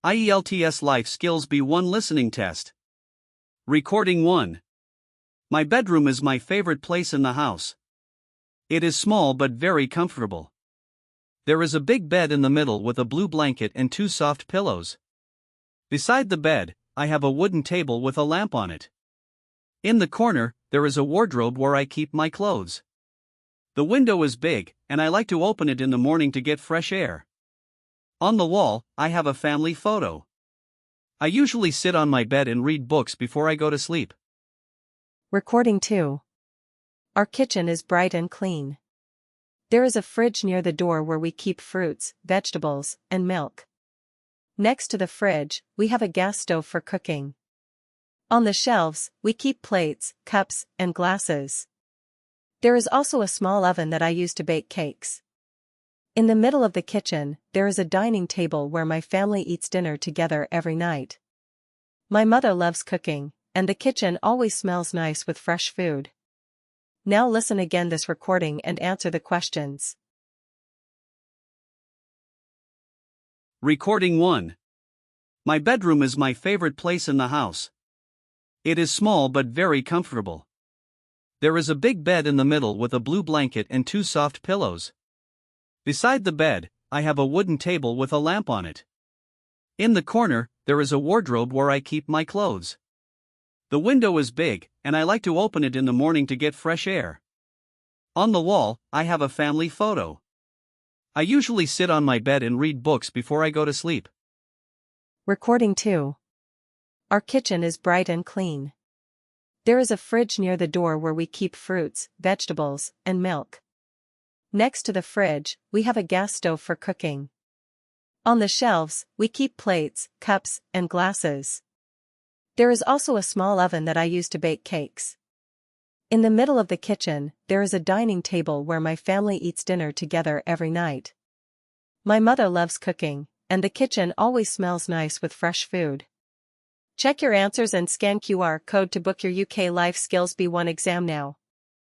IELTS Life Skills B1 Listening Test. Recording 1. My bedroom is my favorite place in the house. It is small but very comfortable. There is a big bed in the middle with a blue blanket and 2 soft pillows. Beside the bed, I have a wooden table with a lamp on it. In the corner, there is a wardrobe where I keep my clothes. The window is big, and I like to open it in the morning to get fresh air. On the wall, I have a family photo. I usually sit on my bed and read books before I go to sleep. Recording 2. Our kitchen is bright and clean. There is a fridge near the door where we keep fruits, vegetables, and milk. Next to the fridge, we have a gas stove for cooking. On the shelves, we keep plates, cups, and glasses. There is also a small oven that I use to bake cakes. In the middle of the kitchen, there is a dining table where my family eats dinner together every night. My mother loves cooking, and the kitchen always smells nice with fresh food. Now listen again this recording and answer the questions. Recording 1. My bedroom is my favorite place in the house. It is small but very comfortable. There is a big bed in the middle with a blue blanket and 2 soft pillows. Beside the bed, I have a wooden table with a lamp on it. In the corner, there is a wardrobe where I keep my clothes. The window is big, and I like to open it in the morning to get fresh air. On the wall, I have a family photo. I usually sit on my bed and read books before I go to sleep. Recording 2. Our kitchen is bright and clean. There is a fridge near the door where we keep fruits, vegetables, and milk. Next to the fridge, we have a gas stove for cooking. On the shelves, we keep plates, cups, and glasses. There is also a small oven that I use to bake cakes. In the middle of the kitchen, there is a dining table where my family eats dinner together every night. My mother loves cooking, and the kitchen always smells nice with fresh food. Check your answers and scan QR code to book your UK Life Skills B1 exam now.